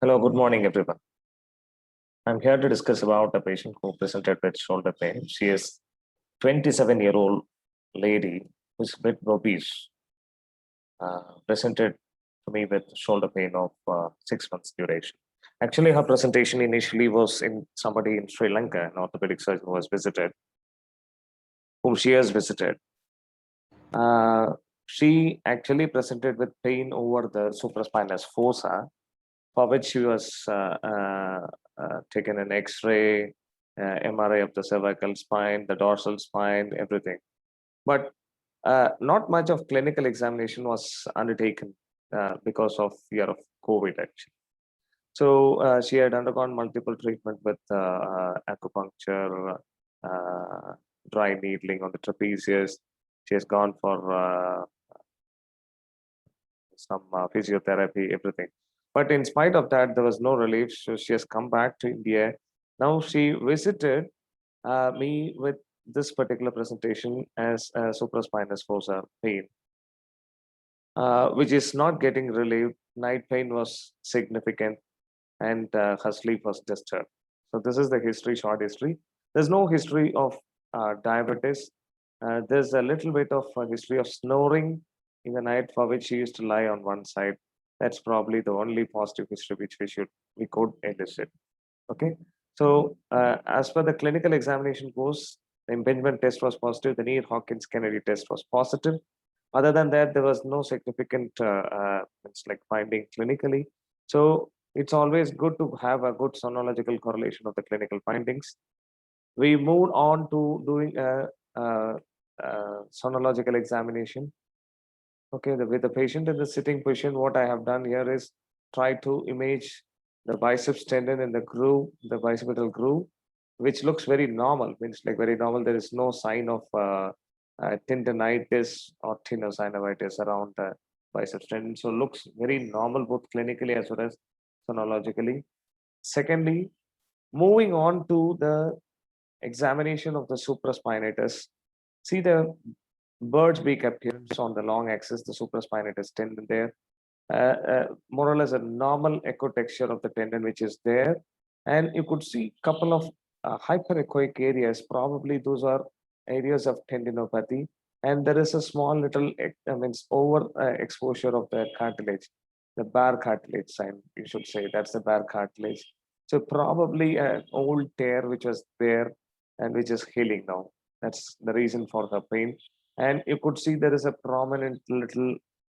Hello, good morning, everyone. I'm here to discuss about a patient who presented with shoulder pain. She is 27-year-old lady who's a bit obese, presented to me with shoulder pain of 6 months duration. Actually, her presentation initially was in somebody in Sri Lanka, an orthopedic surgeon who has visited, whom she has visited. She actually presented with pain over the supraspinous fossa, for which she was taken an X-ray, MRI of the cervical spine, the dorsal spine, everything. But not much of clinical examination was undertaken because of fear of COVID, actually. So she had undergone multiple treatment with acupuncture, dry needling on the trapezius. She has gone for some physiotherapy, everything. But in spite of that, there was no relief. So she has come back to India. Now she visited me with this particular presentation as supraspinous fossa pain, which is not getting relieved. Night pain was significant and her sleep was disturbed. So this is the history, short history. There's no history of diabetes. There's a little bit of a history of snoring in the night, for which she used to lie on one side. That's probably the only positive history which we could elicit. Okay. So as per the clinical examination goes, the impingement test was positive. The Near-Hawkins Kennedy test was positive. Other than that, there was no significant it's like finding clinically. So it's always good to have a good sonological correlation of the clinical findings. We moved on to doing a sonological examination. Okay, with the patient in the sitting position, what I have done here is try to image the biceps tendon in the groove, the bicipital groove, which looks very normal, means like very normal. There is no sign of tendinitis or tenosynovitis around the biceps tendon. So looks very normal both clinically as well as sonologically. Secondly, moving on to the examination of the supraspinatus, see the bird's beak appearance on the long axis, the supraspinatus tendon there. More or less a normal echo texture of the tendon which is there, and you could see a couple of hyperechoic areas. Probably those are areas of tendinopathy, and there is a small little over exposure of the cartilage, the bare cartilage sign, you should say. That's the bare cartilage. So probably an old tear which was there and which is healing now. That's the reason for the pain. And you could see there is a prominent little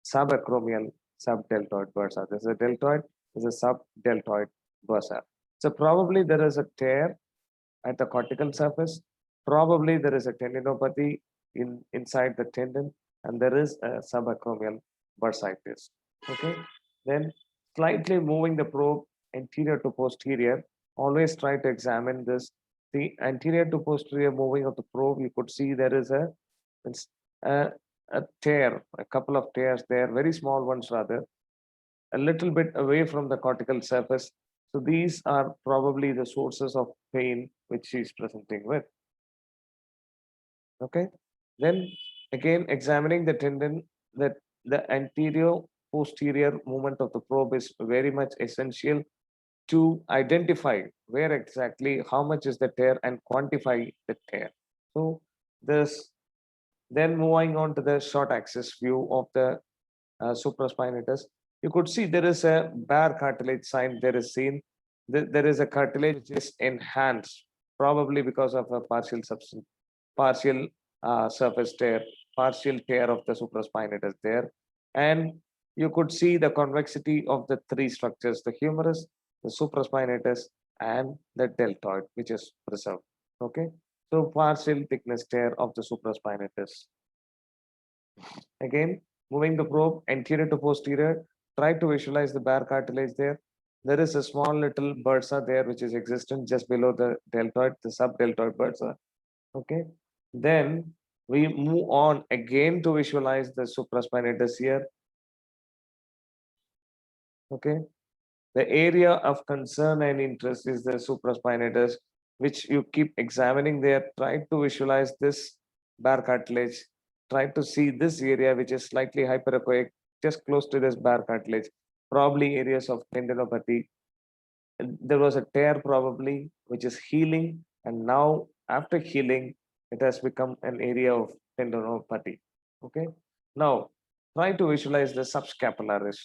subacromial subdeltoid bursa. There's a deltoid, there's a subdeltoid bursa. So probably there is a tear at the cortical surface. Probably there is a tendinopathy inside the tendon, and there is a subacromial bursitis. Okay. Then slightly moving the probe anterior to posterior. Always try to examine this. The anterior to posterior moving of the probe, you could see there is a, a tear, a couple of tears there, very small ones rather, a little bit away from the cortical surface. So these are probably the sources of pain which she is presenting with. Okay. Then again, examining the tendon, that the anterior posterior movement of the probe is very much essential to identify where exactly, how much is the tear, and quantify the tear. So this, then moving on to the short axis view of the supraspinatus, you could see there is a bare cartilage sign there is seen. There is a cartilage which is enhanced, probably because of a partial surface tear, partial tear of the supraspinatus there. And you could see the convexity of the three structures, the humerus, the supraspinatus, and the deltoid, which is preserved. Okay. So partial thickness tear of the supraspinatus. Again, moving the probe anterior to posterior, try to visualize the bare cartilage there. There is a small little bursa there which is existent just below the deltoid, the subdeltoid bursa. Okay. Then we move on again to visualize the supraspinatus here. Okay. The area of concern and interest is the supraspinatus, which you keep examining there. Try to visualize this bare cartilage. Try to see this area, which is slightly hyperechoic, just close to this bare cartilage. Probably areas of tendinopathy. there was a tear probably, which is healing. And now after healing, it has become an area of tendinopathy. Okay. Now try to visualize the subscapularis,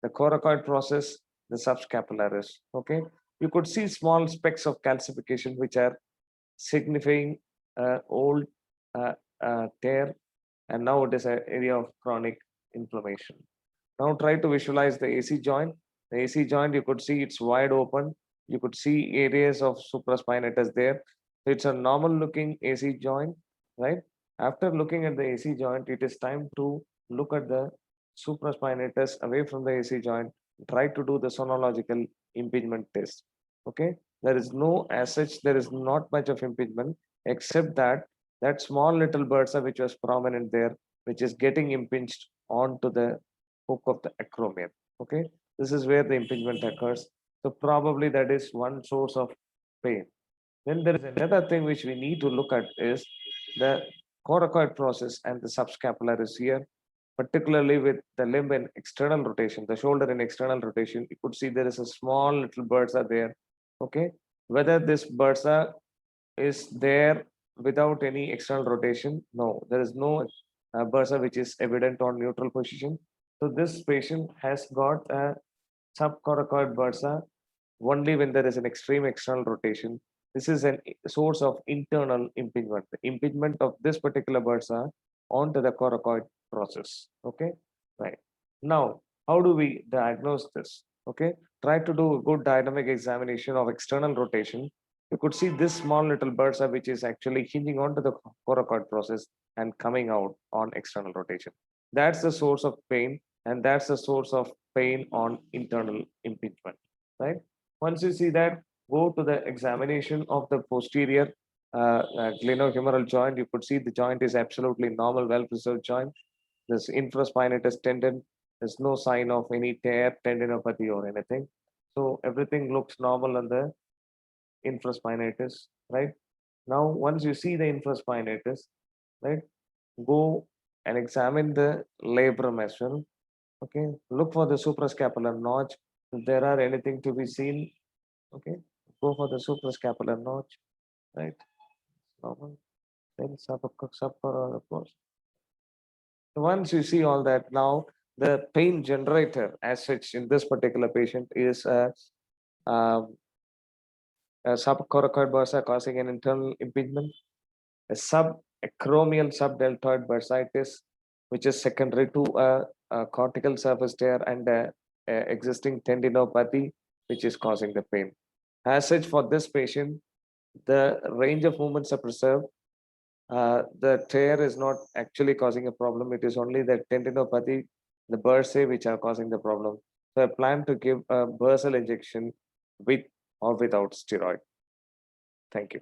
the coracoid process, the subscapularis. Okay. You could see small specks of calcification, which are signifying old uh, tear, and now it is an area of chronic inflammation. Now try to visualize the AC joint. The AC joint, you could see it's wide open. You could see areas of supraspinatus there. So it's a normal looking AC joint, right? After looking at the AC joint, it is time to look at the supraspinatus away from the AC joint. Try to do the sonological impingement test. Okay. There is no, as such, there is not much of impingement, except that that small little bursa which was prominent there, which is getting impinged onto the hook of the acromion. Okay, this is where the impingement occurs. So probably that is one source of pain. Then there is another thing which we need to look at is the coracoid process and the subscapularis here, particularly with the limb in external rotation, the shoulder in external rotation. You could see there is a small little bursa there. Okay, whether this bursa is there without any external rotation? No, there is no bursa which is evident on neutral position. So this patient has got a subcoracoid bursa only when there is an extreme external rotation. This is a source of internal impingement, the impingement of this particular bursa onto the coracoid process. Okay, right. Now, how do we diagnose this? Okay, try to do a good dynamic examination of external rotation. You could see this small little bursa which is actually hinging onto the coracoid process and coming out on external rotation. That's the source of pain, and that's the source of pain on internal impingement, right? Once you see that, go to the examination of the posterior glenohumeral joint. You could see the joint is absolutely normal, well-preserved joint. This infraspinatus tendon, there's no sign of any tear, tendinopathy or anything. So everything looks normal on the infraspinatus, right? Now, once you see the infraspinatus, right, go and examine the labrum as well. Okay, look for the suprascapular notch. If there are anything to be seen, okay, go for the suprascapular notch, right? Normal. Then subcoracoid approach. Once you see all that, now the pain generator as such in this particular patient is um, a subcoracoid bursa causing an internal impingement, a subacromial subdeltoid bursitis, which is secondary to a cortical surface tear and a existing tendinopathy, which is causing the pain. As such, for this patient, the range of movements are preserved. The tear is not actually causing a problem. It is only the tendinopathy, the bursae, which are causing the problem. So I plan to give a bursal injection with or without steroid. Thank you.